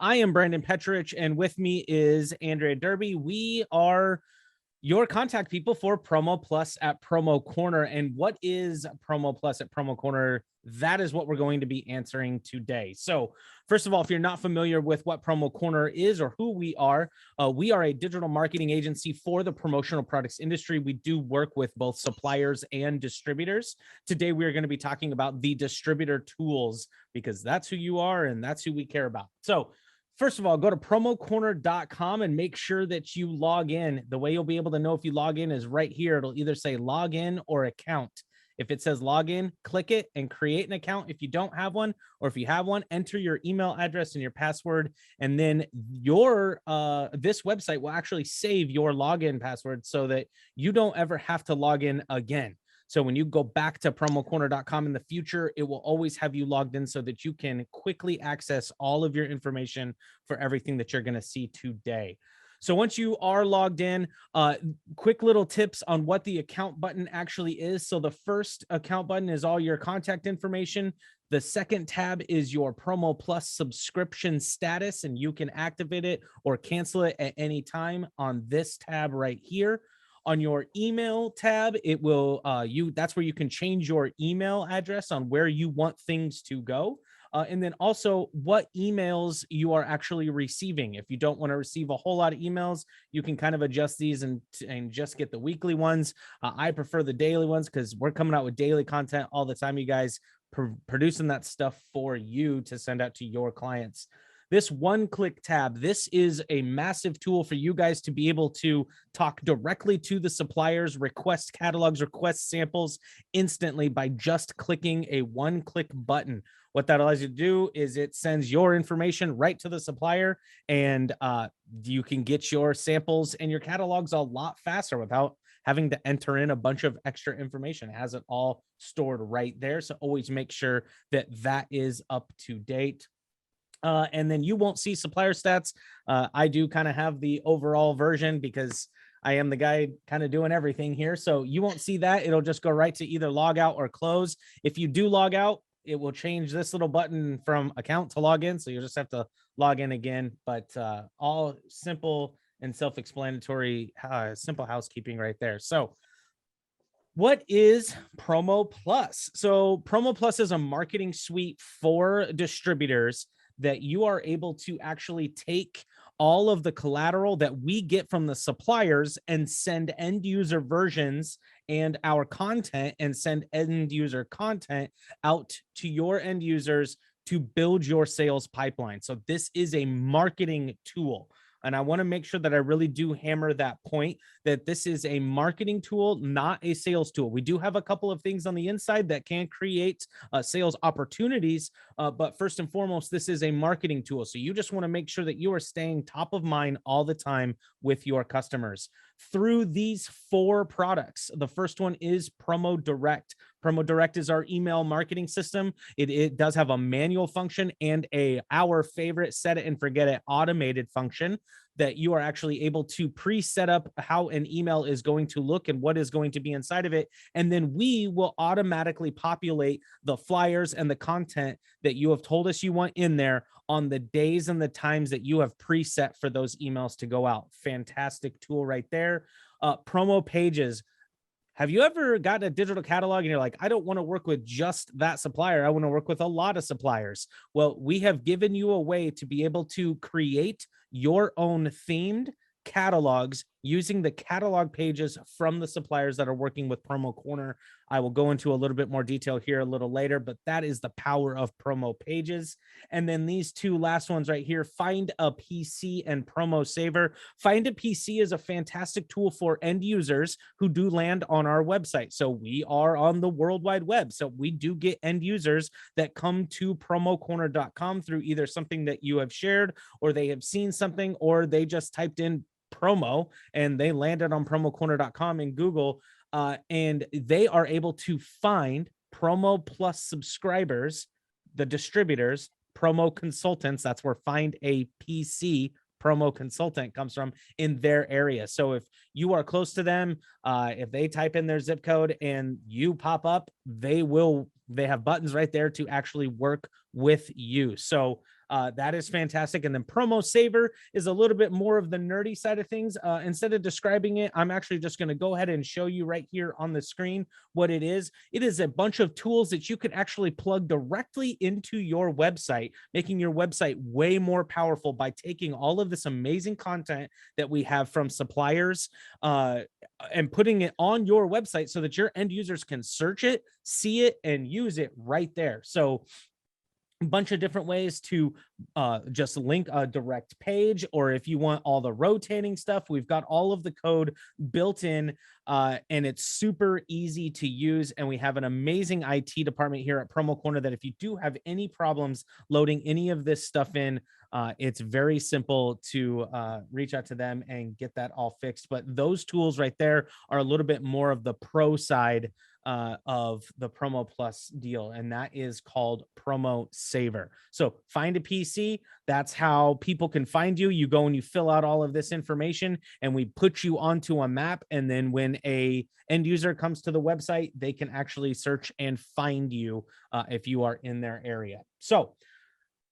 I am Brandon Petrich, and with me is Andrea Derby. We are your contact people for PromoPlus at PromoCorner. And what is PromoPlus at PromoCorner? That is what we're going to be answering today. So first of all, if you're not familiar with what PromoCorner is or who we are a digital marketing agency for the promotional products industry. We do work with both suppliers and distributors. Today, we are going to be talking about the distributor tools because that's who you are and that's who we care about. So first of all, go to PromoCorner.com and make sure that you log in. The way you'll be able to know if you log in is right here. It'll either say login or account. If it says login, click it and create an account. If you don't have one, or if you have one, enter your email address and your password. And then your this website will actually save your login password so that you don't ever have to log in again. So when you go back to PromoCorner.com in the future, it will always have you logged in so that you can quickly access all of your information for everything that you're going to see today. So once you are logged in, quick little tips on what the account button actually is. So the first account button is all your contact information. The second tab is your PromoPlus subscription status, and you can activate it or cancel it at any time on this tab right here. On your email tab, it will that's where you can change your email address on where you want things to go. And then also what emails you are actually receiving. If you don't want to receive a whole lot of emails, you can kind of adjust these and just get the weekly ones. I prefer the daily ones because we're coming out with daily content all the time, you guys, producing that stuff for you to send out to your clients. This one-click tab, this is a massive tool for you guys to be able to talk directly to the suppliers, request catalogs, request samples instantly by just clicking a one-click button. What that allows you to do is it sends your information right to the supplier, and you can get your samples and your catalogs a lot faster without having to enter in a bunch of extra information. It has it all stored right there, so always make sure that that is up to date. And then you won't see supplier stats. I do kind of have the overall version because I am the guy kind of doing everything here. So you won't see that. It'll just go right to either log out or close. If you do log out, it will change this little button from account to log in. So you'll just have to log in again, but all simple and self-explanatory, simple housekeeping right there. So what is PromoPlus? So PromoPlus is a marketing suite for distributors that you are able to actually take all of the collateral that we get from the suppliers and send end user versions and our content and send end user content out to your end users to build your sales pipeline. So this is a marketing tool. And I want to make sure that I really do hammer that point that this is a marketing tool, not a sales tool. We do have a couple of things on the inside that can create sales opportunities. But first and foremost, this is a marketing tool. So you just want to make sure that you are staying top of mind all the time with your customers through these 4 products. The first one is Promo Direct. Promo Direct is our email marketing system. It does have a manual function and our favorite set it and forget it automated function that you are actually able to pre-set up how an email is going to look and what is going to be inside of it. And then we will automatically populate the flyers and the content that you have told us you want in there on the days and the times that you have preset for those emails to go out. Fantastic tool right there. Promo Pages. Have you ever gotten a digital catalog and you're like, I don't want to work with just that supplier. I want to work with a lot of suppliers. Well, we have given you a way to be able to create your own themed catalogs using the catalog pages from the suppliers that are working with PromoCorner. I will go into a little bit more detail here a little later, but that is the power of Promo Pages. And then these 2 last ones right here, Find a PC and Promo Saver. Find a PC is a fantastic tool for end users who do land on our website. So we are on the World Wide Web. So we do get end users that come to PromoCorner.com through either something that you have shared, or they have seen something, or they just typed in promo and they landed on PromoCorner.com in Google, and they are able to find PromoPlus subscribers, the distributors, promo consultants. That's where Find a PC promo consultant comes from in their area. So if you are close to them, if they type in their zip code and you pop up, they have buttons right there to actually work with you. So That is fantastic. And then Promo Saver is a little bit more of the nerdy side of things. Instead of describing it, I'm actually just going to go ahead and show you right here on the screen what it is. It is a bunch of tools that you can actually plug directly into your website, making your website way more powerful by taking all of this amazing content that we have from suppliers and putting it on your website so that your end users can search it, see it, and use it right there. So a bunch of different ways to just link a direct page, or if you want all the rotating stuff, we've got all of the code built in, and it's super easy to use. And we have an amazing IT department here at PromoCorner that if you do have any problems loading any of this stuff in, it's very simple to reach out to them and get that all fixed. But those tools right there are a little bit more of the pro side of the PromoPlus deal, and that is called Promo Saver. So find a PC. That's how people can find you. You go and you fill out all of this information, and we put you onto a map. And then when a end user comes to the website, they can actually search and find you if you are in their area. So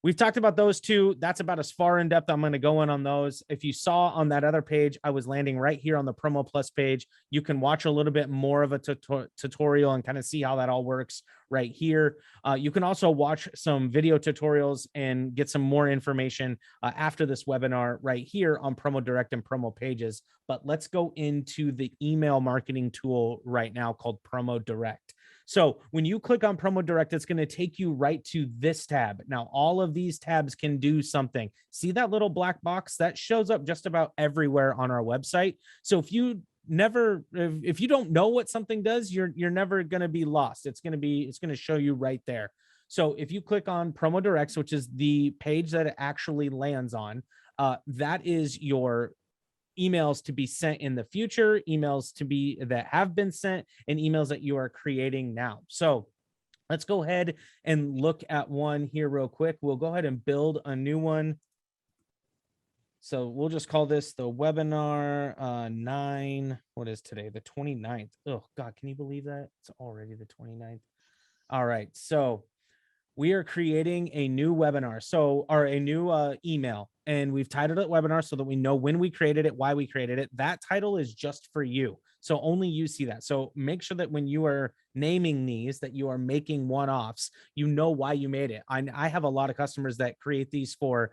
we've talked about those two. That's about as far in depth I'm going to go in on those. If you saw on that other page, I was landing right here on the PromoPlus page. You can watch a little bit more of a tutorial and kind of see how that all works right here. You can also watch some video tutorials and get some more information after this webinar right here on Promo Direct and Promo Pages. But let's go into the email marketing tool right now called Promo Direct. So when you click on Promo Direct, it's going to take you right to this tab. Now, all of these tabs can do something. See that little black box that shows up just about everywhere on our website. So if you don't know what something does, you're never going to be lost. It's going to show you right there. So if you click on Promo Directs, which is the page that it actually lands on, that is your emails to be sent in the future, emails that have been sent, and emails that you are creating now. So let's go ahead and look at one here real quick. We'll go ahead and build a new one. So we'll just call this the webinar 9. What is today? The 29th. Oh God, can you believe that? It's already the 29th. All right. So we are creating a new webinar, or a new email, and we've titled it webinar so that we know when we created it, why we created it. That title is just for you. So only you see that. So make sure that when you are naming these, that you are making one-offs, you know why you made it. I have a lot of customers that create these for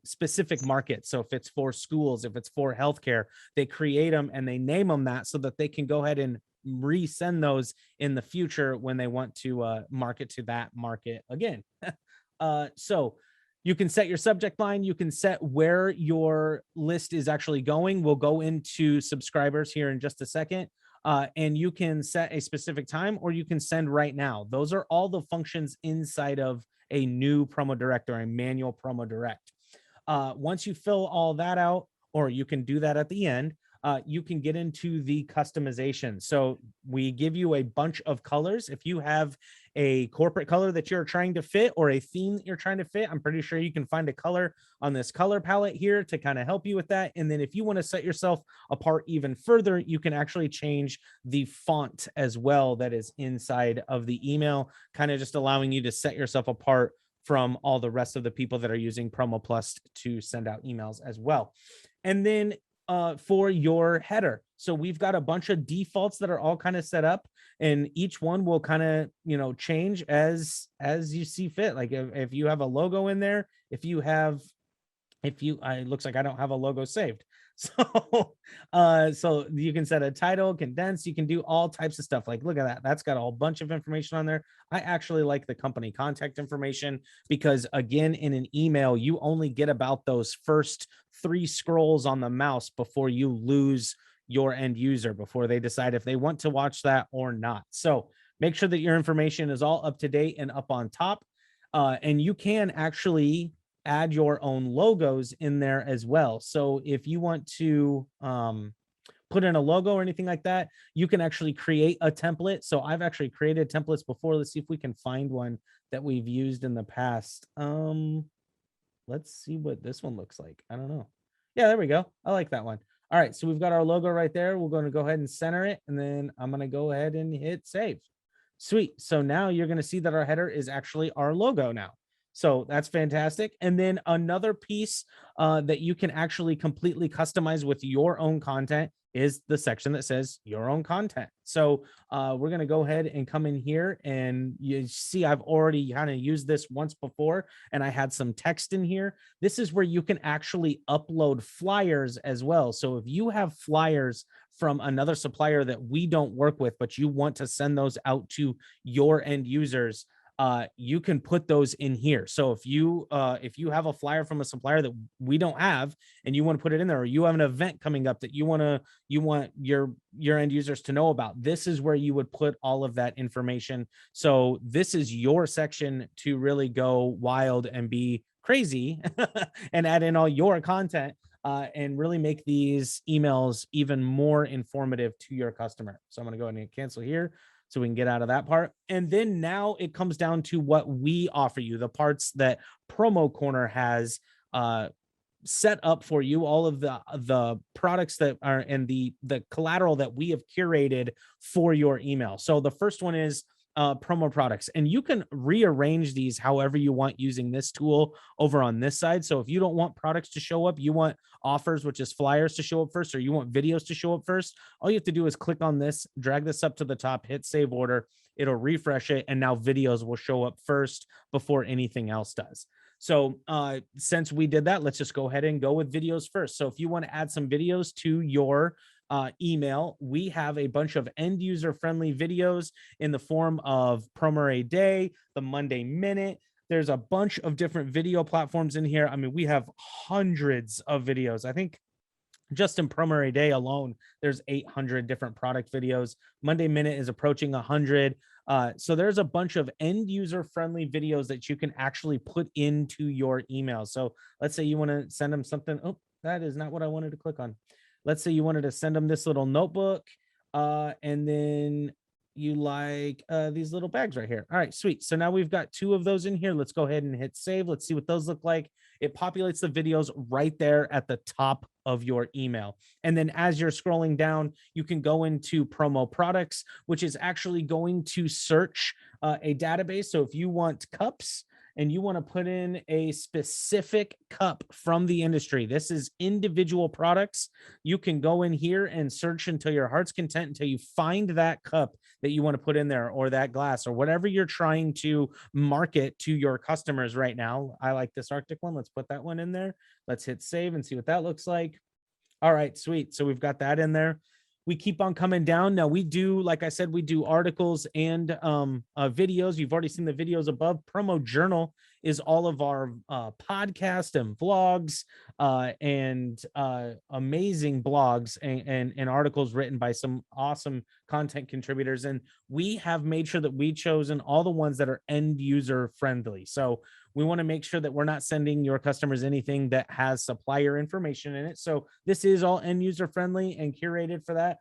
specific markets. So if it's for schools, if it's for healthcare, they create them and they name them that so that they can go ahead and resend those in the future when they want to market to that market again. So you can set your subject line. You can set where your list is actually going. We'll go into subscribers here in just a second. And you can set a specific time, or you can send right now. Those are all the functions inside of a new Promo Direct or a manual Promo Direct. Once you fill all that out, or you can do that at the end, you can get into the customization. So we give you a bunch of colors. If you have a corporate color that you're trying to fit, or a theme that you're trying to fit, I'm pretty sure you can find a color on this color palette here to kind of help you with that. And then if you want to set yourself apart even further, you can actually change the font as well that is inside of the email, kind of just allowing you to set yourself apart from all the rest of the people that are using PromoPlus to send out emails as well. And then for your header, so we've got a bunch of defaults that are all kind of set up, and each one will kind of change as you see fit. Like if you have a logo in there, it looks like I don't have a logo saved. So so you can set a title, condense, you can do all types of stuff. Like, look at that. That's got a whole bunch of information on there. I actually like the company contact information because, again, in an email, you only get about those first 3 scrolls on the mouse before you lose your end user, before they decide if they want to watch that or not. So make sure that your information is all up to date and up on top. And you can actually add your own logos in there as well. So if you want to put in a logo or anything like that, you can actually create a template. So I've actually created templates before. Let's see if we can find one that we've used in the past. Let's see what this one looks like. I don't know. Yeah, there we go. I like that one. All right, so we've got our logo right there. We're going to go ahead and center it, and then I'm going to go ahead and hit save. Sweet. So now you're going to see that our header is actually our logo now. So that's fantastic. And then another piece that you can actually completely customize with your own content is the section that says your own content. So we're going to go ahead and come in here, and you see I've already kind of used this once before, and I had some text in here. This is where you can actually upload flyers as well. So if you have flyers from another supplier that we don't work with, but you want to send those out to your end users, you can put those in here. So if you have a flyer from a supplier that we don't have and you want to put it in there, or you have an event coming up that you want your end users to know about, this is where you would put all of that information. So this is your section to really go wild and be crazy and add in all your content, and really make these emails even more informative to your customer. So I'm going to go ahead and cancel here so we can get out of that part. And then now it comes down to what we offer you, the parts that PromoCorner has set up for you, all of the products that are, and the collateral that we have curated for your email. So the first one is promo products, and you can rearrange these however you want using this tool over on this side. So if you don't want products to show up, you want offers, which is flyers, to show up first, or you want videos to show up first, all you have to do is click on this, drag this up to the top, hit save order, it'll refresh it, and now videos will show up first before anything else does. So since we did that, let's just go ahead and go with videos first. So if you want to add some videos to your email, we have a bunch of end user friendly videos in the form of Promo A Day, the Monday Minute. There's a bunch of different video platforms in here. I mean, we have hundreds of videos. I think just in Promo A Day alone, there's 800 different product videos. Monday Minute is approaching 100. So there's a bunch of end user friendly videos that you can actually put into your email. So let's say you want to send them something. Oh, that is not what I wanted to click on. Let's say you wanted to send them this little notebook, and then you like these little bags right here. All right, sweet. So now we've got 2 of those in here. Let's go ahead and hit save. Let's see what those look like. It populates the videos right there at the top of your email. And then as you're scrolling down, you can go into promo products, which is actually going to search a database. So if you want cups, and you want to put in a specific cup from the industry, this is individual products, you can go in here and search until your heart's content, until you find that cup that you want to put in there, or that glass, or whatever you're trying to market to your customers right now. I like this Arctic one. Let's put that one in there. Let's hit save and see what that looks like. All right, sweet. So we've got that in there. We keep on coming down. Now we do, like I said, we do articles and videos. You've already seen the videos above. Promo Journal is all of our podcast and vlogs and amazing blogs and articles written by some awesome content contributors. And we have made sure that we've chosen all the ones that are end user friendly. So we want to make sure that we're not sending your customers anything that has supplier information in it. So this is all end user friendly and curated for that.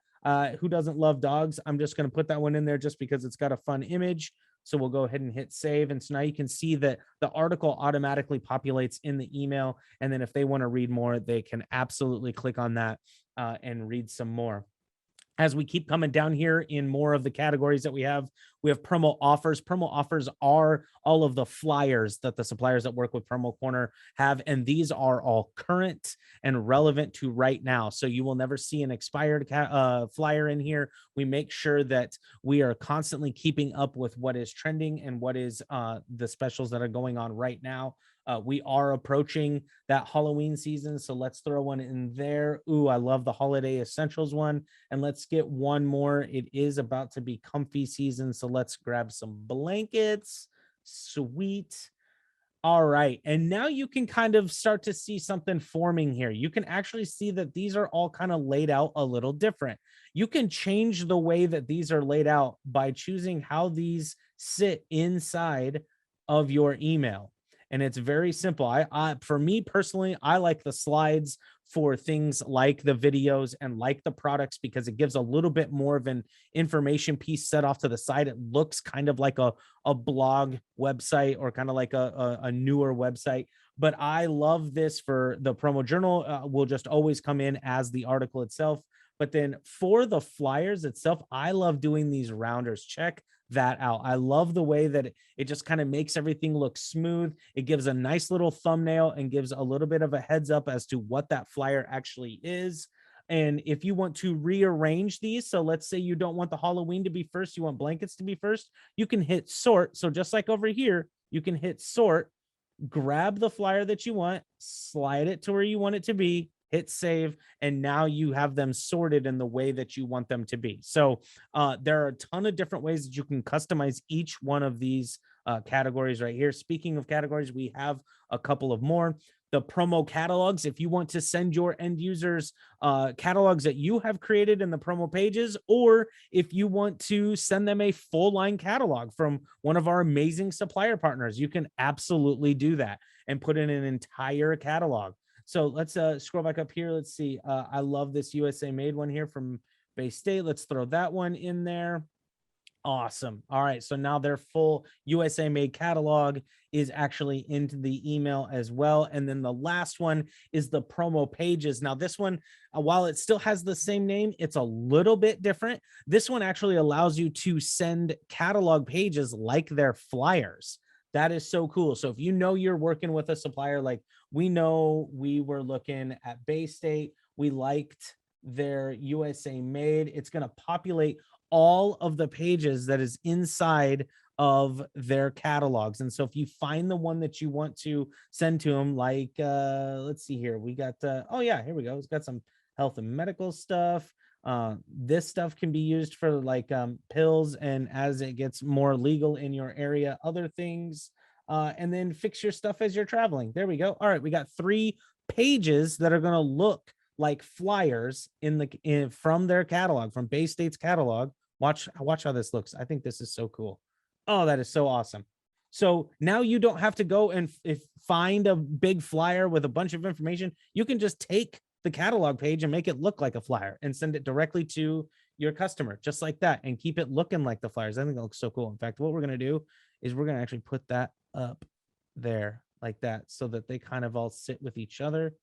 Who doesn't love dogs? I'm just going to put that one in there just because it's got a fun image. So we'll go ahead and hit save. And so now you can see that the article automatically populates in the email. And then if they want to read more, they can absolutely click on that and read some more. As we keep coming down here in more of the categories that we have promo offers. Promo offers are all of the flyers that the suppliers that work with PromoCorner have, and these are all current and relevant to right now. So you will never see an expired flyer in here. We make sure that we are constantly keeping up with what is trending and what is the specials that are going on right now. We are approaching that Halloween season, so let's throw one in there. Ooh, I love the holiday essentials one. And let's get one more. It is about to be comfy season, so let's grab some blankets. Sweet. All right. And now you can kind of start to see something forming here. You can actually see that these are all kind of laid out a little different. You can change the way that these are laid out by choosing how these sit inside of your email. And it's very simple. For me personally, I like the slides for things like the videos and like the products because it gives a little bit more of an information piece set off to the side. It looks kind of like a blog website or kind of like a newer website. But I love this for the promo journal. Will just always come in as the article itself. But then for the flyers itself, I love doing these rounders. Check that out. I love the way that it just kind of makes everything look smooth. It gives a nice little thumbnail and gives a little bit of a heads up as to what that flyer actually is. And if you want to rearrange these, so let's say you don't want the Halloween to be first, you want blankets to be first, you can hit sort. So just like over here, you can hit sort, grab the flyer that you want, slide it to where you want it to be, hit save, and now you have them sorted in the way that you want them to be. So there are a ton of different ways that you can customize each one of these categories right here. Speaking of categories, we have a couple of more. The promo catalogs, if you want to send your end users catalogs that you have created in the promo pages, or if you want to send them a full line catalog from one of our amazing supplier partners, you can absolutely do that and put in an entire catalog. So let's scroll back up here. Let's see. I love this USA made one here from Bay State. Let's throw that one in there. Awesome. All right. So now their full USA made catalog is actually into the email as well. And then the last one is the promo pages. Now this one, while it still has the same name, it's a little bit different. This one actually allows you to send catalog pages like their flyers. That is so cool. So if you know you're working with a supplier, like we know we were looking at Bay State, we liked their USA made, it's going to populate all of the pages that is inside of their catalogs. And so if you find the one that you want to send to them, like let's see here, we got oh yeah, here we go. It's got some health and medical stuff. This stuff can be used for like pills, and as it gets more legal in your area, other things, and then fix your stuff as you're traveling. There we go. All right, we got 3 pages that are going to look like flyers from their catalog, from Bay State's catalog. Watch how this looks. I think this is so cool. Oh, that is so awesome. So now you don't have to go and find a big flyer with a bunch of information. You can just take the catalog page and make it look like a flyer and send it directly to your customer, just like that, and keep it looking like the flyers. I think it looks so cool. In fact, what we're going to do is we're going to actually put that up there like that so that they kind of all sit with each other.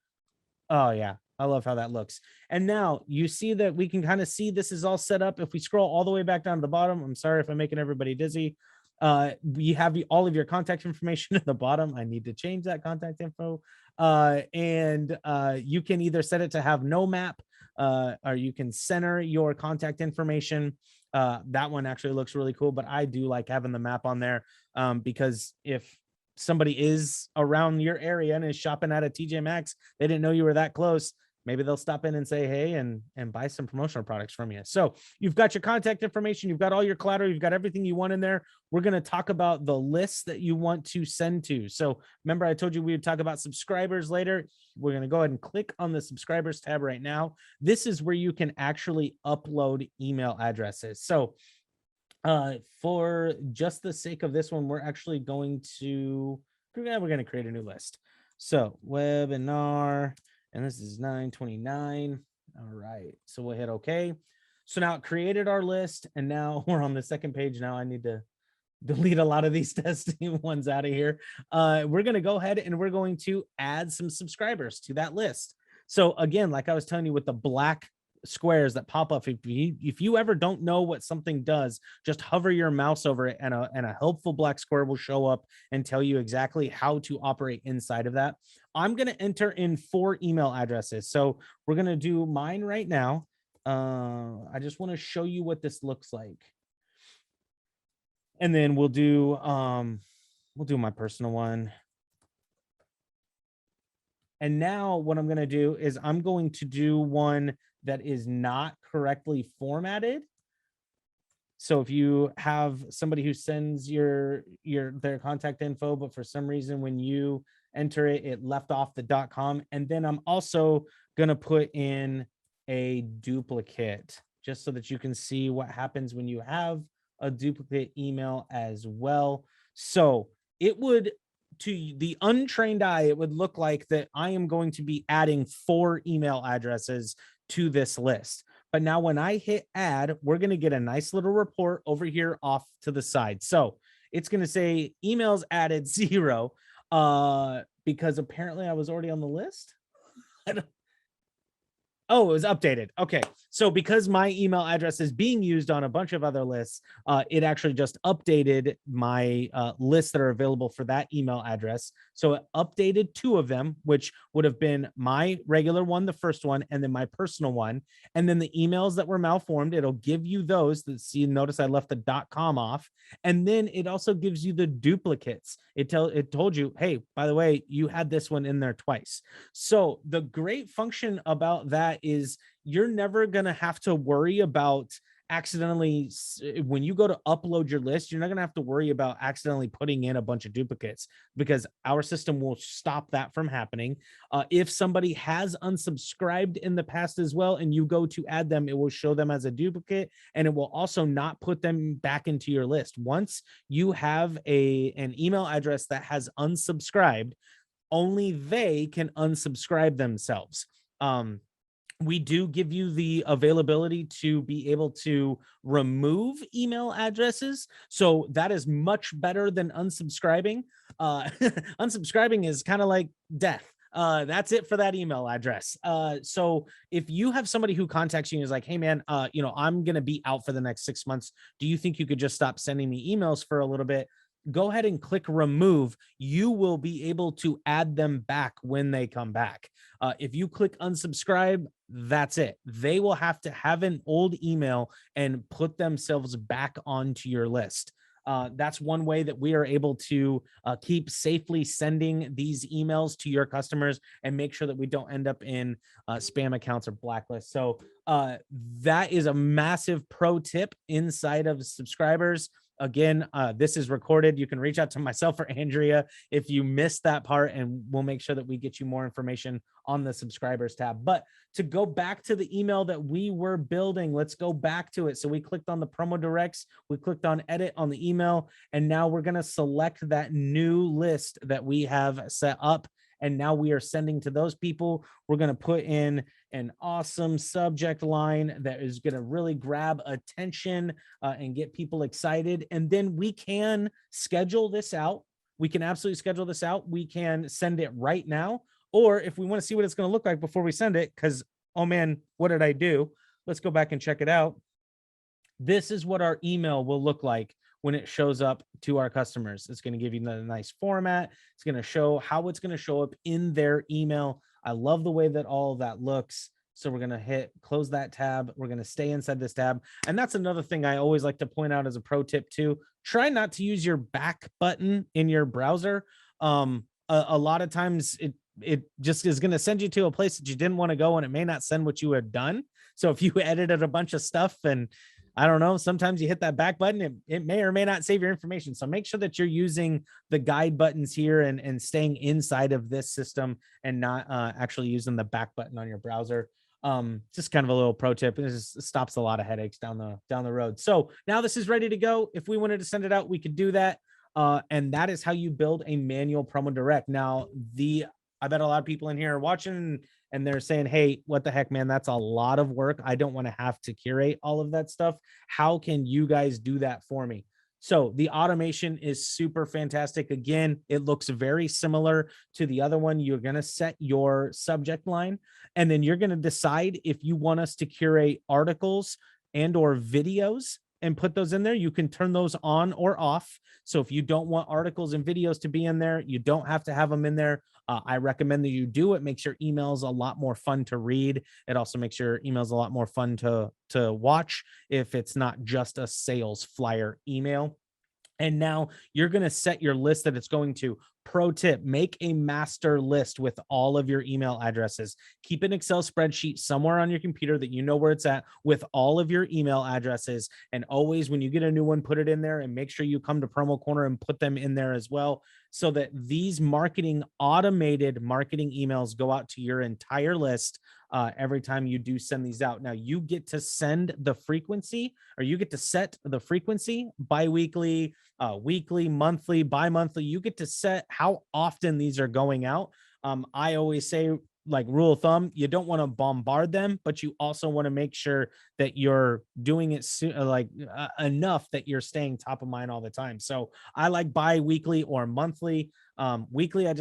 Oh yeah, I love how that looks. And now you see that we can kind of see this is all set up. If we scroll all the way back down to the bottom, I'm sorry if I'm making everybody dizzy. We have all of your contact information at the bottom. I need to change that contact info. And you can either set it to have no map, or you can center your contact information. That one actually looks really cool, but I do like having the map on there because if somebody is around your area and is shopping at a TJ Maxx, they didn't know you were that close, maybe they'll stop in and say hey and buy some promotional products from you. So you've got your contact information, you've got all your collateral, you've got everything you want in there. We're going to talk about the lists that you want to send to. So remember, I told you we would talk about subscribers later. We're going to go ahead and click on the subscribers tab right now. This is where you can actually upload email addresses. So for just the sake of this one, we're actually going to create a new list. So webinar, and this is 929. All right, so we'll hit OK. So now it created our list, and now we're on the second page. Now I need to delete a lot of these testing ones out of here. We're going to go ahead and we're going to add some subscribers to that list. So again, like I was telling you with the black squares that pop up, if you ever don't know what something does, just hover your mouse over it and a helpful black square will show up and tell you exactly how to operate inside of that. I'm going to enter in 4 email addresses. So we're going to do mine right now. I just want to show you what this looks like. And then we'll do my personal one. And now what I'm going to do is I'm going to do one that is not correctly formatted. So if you have somebody who sends their contact info, but for some reason when you enter it, it left off the .com. And then I'm also going to put in a duplicate just so that you can see what happens when you have a duplicate email as well. So it would, to the untrained eye, it would look like that I am going to be adding 4 email addresses to this list. But now when I hit add, we're going to get a nice little report over here off to the side. So it's going to say emails added 0 because apparently I was already on the list. Oh, it was updated. Okay. So because my email address is being used on a bunch of other lists, it actually just updated my lists that are available for that email address. So it updated two of them, which would have been my regular one, the first one, and then my personal one. And then the emails that were malformed, it'll give you those. See, notice I left the .com off. And then it also gives you the duplicates. It told you, hey, by the way, you had this one in there twice. So the great function about that is you're never going to have to worry about accidentally, when you go to upload your list, you're not going to have to worry about accidentally putting in a bunch of duplicates, because our system will stop that from happening. If somebody has unsubscribed in the past as well, and you go to add them, it will show them as a duplicate, and it will also not put them back into your list. Once you have an email address that has unsubscribed, only they can unsubscribe themselves. We do give you the availability to be able to remove email addresses. So that is much better than unsubscribing. Unsubscribing is kind of like death. That's it for that email address. So if you have somebody who contacts you and is like, hey man, I'm going to be out for the next 6 months. Do you think you could just stop sending me emails for a little bit? Go ahead and click remove. You will be able to add them back when they come back. If you click unsubscribe, that's it. They will have to have an old email and put themselves back onto your list. That's one way that we are able to keep safely sending these emails to your customers and make sure that we don't end up in spam accounts or blacklists. So that is a massive pro tip inside of subscribers. Again, this is recorded. You can reach out to myself or Andrea if you missed that part, and we'll make sure that we get you more information on the subscribers tab. But to go back to the email that we were building, let's go back to it. So we clicked on the promo directs, we clicked on edit on the email, and now we're going to select that new list that we have set up. And now we are sending to those people. We're going to put in an awesome subject line that is going to really grab attention and get people excited. And then we can schedule this out. We can absolutely schedule this out. We can send it right now. Or if we want to see what it's going to look like before we send it, because, oh man, what did I do? Let's go back and check it out. This is what our email will look like when it shows up to our customers. It's going to give you a nice format. It's going to show how it's going to show up in their email. I love the way that all of that looks. So we're going to hit close that tab. We're going to stay inside this tab. And that's another thing I always like to point out as a pro tip too. Try not to use your back button in your browser. A lot of times it just is going to send you to a place that you didn't want to go, and it may not send what you had done. So if you edited a bunch of stuff and I don't know, sometimes you hit that back button, it may or may not save your information. So make sure that you're using the guide buttons here and staying inside of this system and not actually using the back button on your browser. Just kind of a little pro tip. It just stops a lot of headaches down the road. So now this is ready to go. If we wanted to send it out, we could do that. And that is how you build a manual promo direct. Now, I bet a lot of people in here are watching and they're saying, hey, what the heck, man, that's a lot of work. I don't want to have to curate all of that stuff. How can you guys do that for me? So the automation is super fantastic. Again, it looks very similar to the other one. You're going to set your subject line, and then you're going to decide if you want us to curate articles and or videos and put those in there. You can turn those on or off. So if you don't want articles and videos to be in there, you don't have to have them in there. I recommend that you do. It makes your emails a lot more fun to read. It also makes your emails a lot more fun to watch if it's not just a sales flyer email. And now you're going to set your list that it's going to. Pro tip, make a master list with all of your email addresses. Keep an Excel spreadsheet somewhere on your computer that you know where it's at with all of your email addresses. And always, when you get a new one, put it in there, and make sure you come to PromoCorner and put them in there as well, so that these automated marketing emails go out to your entire list every time you do send these out. Now you get to send the frequency, or you get to set the frequency, bi-weekly, weekly, monthly, bi-monthly. You get to set how often these are going out. I always say like rule of thumb, you don't want to bombard them, but you also want to make sure that you're doing it enough that you're staying top of mind all the time. So I like bi-weekly or monthly. Weekly,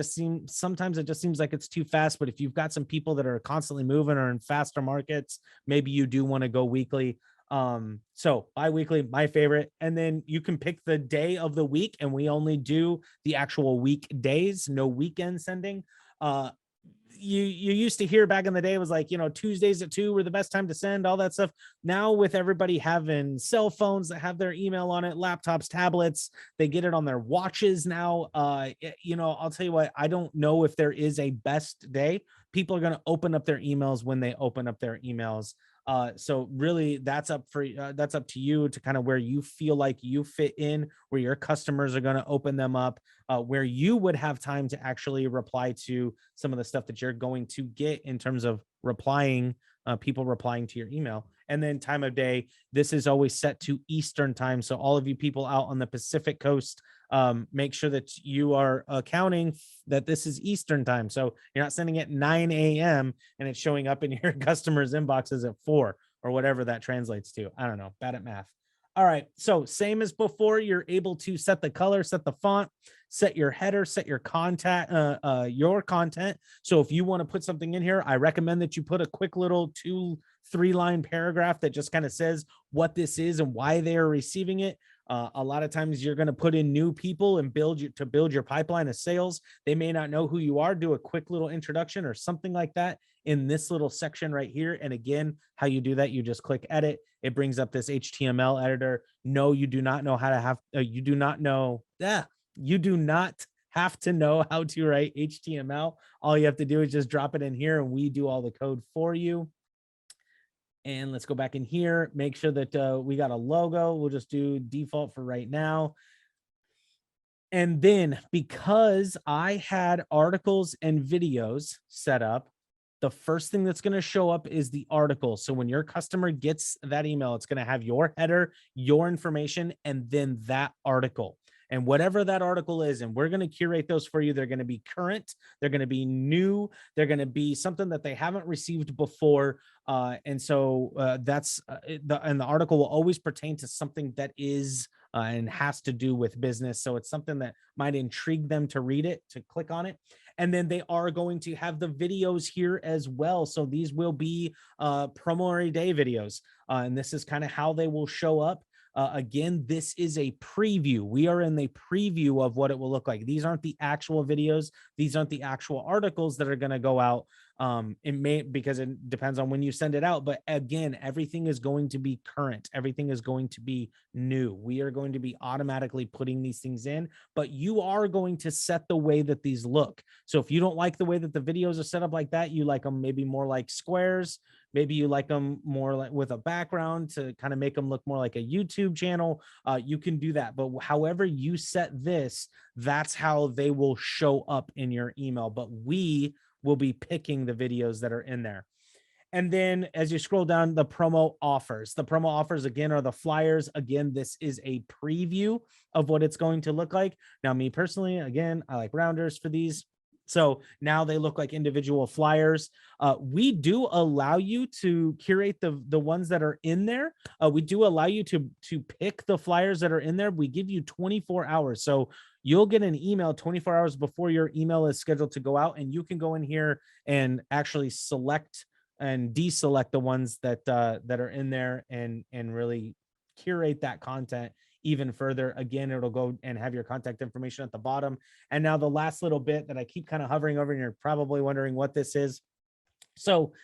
sometimes it just seems like it's too fast, but if you've got some people that are constantly moving or in faster markets, maybe you do want to go weekly. So bi-weekly, my favorite. And then you can pick the day of the week, and we only do the actual weekdays, no weekend sending. You used to hear back in the day, it was like, Tuesdays at 2 were the best time to send, all that stuff. Now with everybody having cell phones that have their email on it, laptops, tablets, they get it on their watches now. I'll tell you what, I don't know if there is a best day. People are going to open up their emails when they open up their emails. So really that's up to you to kind of where you feel like you fit in, where your customers are going to open them up, where you would have time to actually reply to some of the stuff that you're going to get in terms of people replying to your email. And then time of day, this is always set to Eastern time. So all of you people out on the Pacific coast, make sure that you are accounting that this is Eastern time. So you're not sending it 9 a.m. and it's showing up in your customers' inboxes at 4 or whatever that translates to. I don't know, bad at math. All right, so same as before, you're able to set the color, set the font, set your header, set your content. So if you want to put something in here, I recommend that you put a quick little 2-3 line paragraph that just kind of says what this is and why they are receiving it. A lot of times you're going to put in new people and build your pipeline of sales. They may not know who you are. Do a quick little introduction or something like that in this little section right here. And again, how you do that, you just click edit. It brings up this HTML editor. No, you do not know how to have, you do not have to know how to write HTML. All you have to do is just drop it in here and we do all the code for you. And let's go back in here, make sure that we got a logo. We'll just do default for right now. And then because I had articles and videos set up, the first thing that's going to show up is the article. So when your customer gets that email, it's going to have your header, your information, and then that article. And whatever that article is, and we're going to curate those for you. They're going to be current. They're going to be new. They're going to be something that they haven't received before. And so the article will always pertain to something that is and has to do with business. So it's something that might intrigue them to read it, to click on it. And then they are going to have the videos here as well. So these will be promo day videos. And this is kind of how they will show up. Again, this is a preview. We are in the preview of what it will look like. These aren't the actual videos. These aren't the actual articles that are going to go out. It may, because it depends on when you send it out. But again, everything is going to be current. Everything is going to be new. We are going to be automatically putting these things in, but you are going to set the way that these look. So if you don't like the way that the videos are set up like that, you like them maybe more like squares. Maybe you like them more like with a background to kind of make them look more like a YouTube channel. You can do that. But however you set this, that's how they will show up in your email. But we will be picking the videos that are in there. And then as you scroll down, the promo offers. The promo offers, again, are the flyers. Again, this is a preview of what it's going to look like. Now, me personally, again, I like rounders for these. So now they look like individual flyers. We do allow you to curate the ones that are in there. We do allow you to pick the flyers that are in there. We give you 24 hours. So you'll get an email 24 hours before your email is scheduled to go out, and you can go in here and actually select and deselect the ones that are in there and really curate that content even further. Again, it'll go and have your contact information at the bottom. And now the last little bit that I keep kind of hovering over, and you're probably wondering what this is. So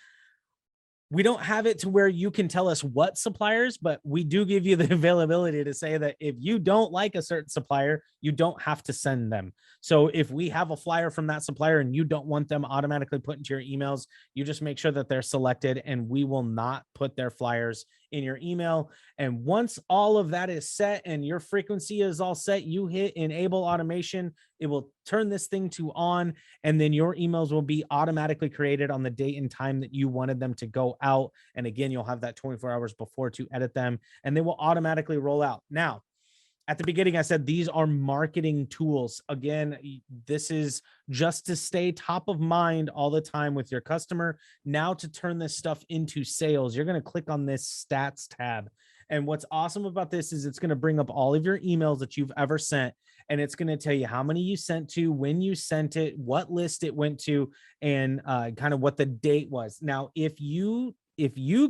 we don't have it to where you can tell us what suppliers, but we do give you the availability to say that if you don't like a certain supplier, you don't have to send them. So if we have a flyer from that supplier and you don't want them automatically put into your emails, you just make sure that they're selected, and we will not put their flyers in your email. And once all of that is set and your frequency is all set, you hit enable automation. It will turn this thing to on, and then your emails will be automatically created on the date and time that you wanted them to go out. And again, you'll have that 24 hours before to edit them, and they will automatically roll out. Now, at the beginning, I said these are marketing tools. Again, this is just to stay top of mind all the time with your customer. Now, to turn this stuff into sales, you're going to click on this stats tab. And what's awesome about this is it's going to bring up all of your emails that you've ever sent. And it's going to tell you how many you sent to, when you sent it, what list it went to, and kind of what the date was. Now, if you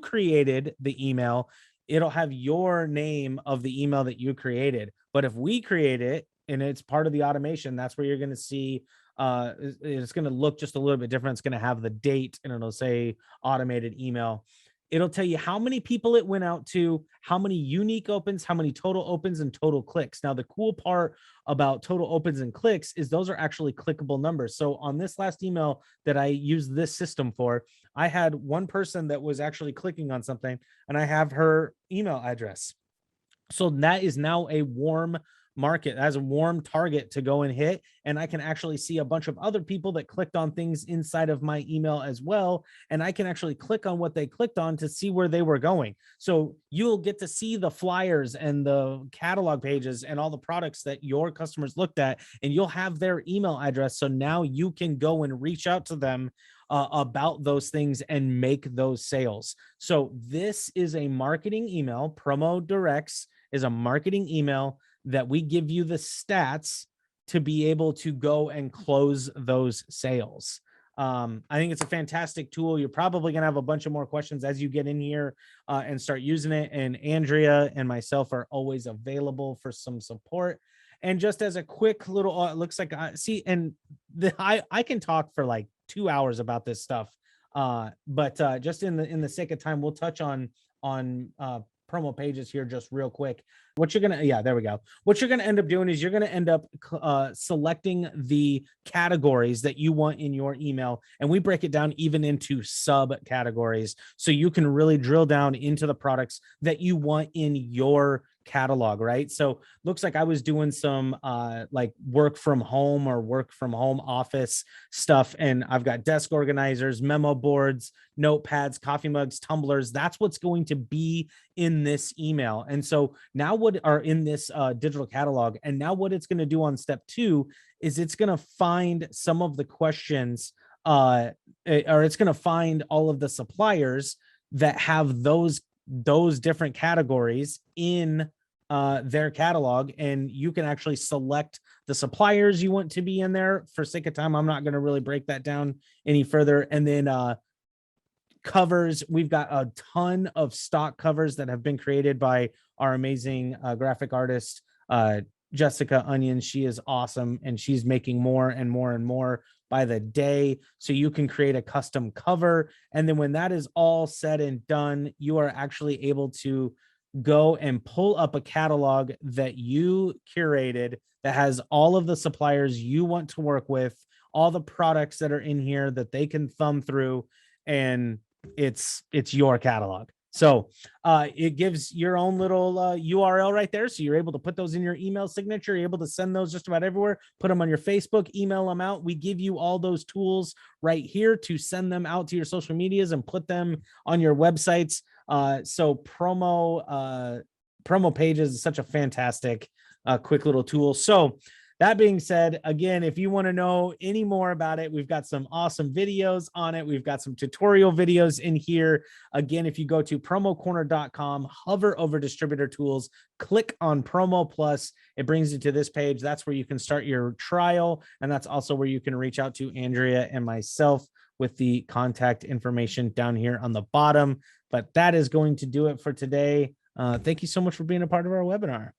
created the email, it'll have your name of the email that you created. But if we create it and it's part of the automation, that's where you're going to see it's going to look just a little bit different. It's going to have the date and it'll say automated email. It'll tell you how many people it went out to, how many unique opens, how many total opens, and total clicks. Now, the cool part about total opens and clicks is those are actually clickable numbers. So on this last email that I used this system for, I had one person that was actually clicking on something, and I have her email address. So that is now a warm market, as a warm target to go and hit. And I can actually see a bunch of other people that clicked on things inside of my email as well. And I can actually click on what they clicked on to see where they were going. So you'll get to see the flyers and the catalog pages and all the products that your customers looked at, and you'll have their email address. So now you can go and reach out to them about those things and make those sales. So this is a marketing email. Promo Directs is a marketing email that we give you the stats to be able to go and close those sales. I think it's a fantastic tool. You're probably going to have a bunch of more questions as you get in here and start using it. And Andrea and myself are always available for some support. And just as a quick little, it looks like I see, and I can talk for like 2 hours about this stuff. But just in the sake of time, we'll touch on promo pages here just real quick. What you're gonna, yeah, there we go. What you're gonna end up doing is you're gonna end up selecting the categories that you want in your email, and we break it down even into subcategories, so you can really drill down into the products that you want in your catalog, right? So looks like I was doing some like work from home or work from home office stuff, and I've got desk organizers, memo boards, notepads, coffee mugs, tumblers. That's what's going to be in this email. And so now what are in this digital catalog, and now what it's going to do on step 2 is it's going to find some of the questions or it's going to find all of the suppliers that have those different categories in their catalog, and you can actually select the suppliers you want to be in there. For sake of time, I'm not going to really break that down any further. And then covers, we've got a ton of stock covers that have been created by our amazing graphic artist, Jessica Onion. She is awesome, and she's making more and more and more by the day. So you can create a custom cover. And then when that is all said and done, you are actually able to go and pull up a catalog that you curated that has all of the suppliers you want to work with, all the products that are in here that they can thumb through, and it's your catalog. So it gives your own little URL right there. So you're able to put those in your email signature. You're able to send those just about everywhere, put them on your Facebook, email them out. We give you all those tools right here to send them out to your social medias and put them on your websites. So promo pages is such a fantastic, quick little tool. So that being said, again, if you want to know any more about it, we've got some awesome videos on it. We've got some tutorial videos in here. Again, if you go to PromoCorner.com, hover over distributor tools, click on PromoPlus, it brings you to this page. That's where you can start your trial. And that's also where you can reach out to Andrea and myself with the contact information down here on the bottom. But that is going to do it for today. Thank you so much for being a part of our webinar.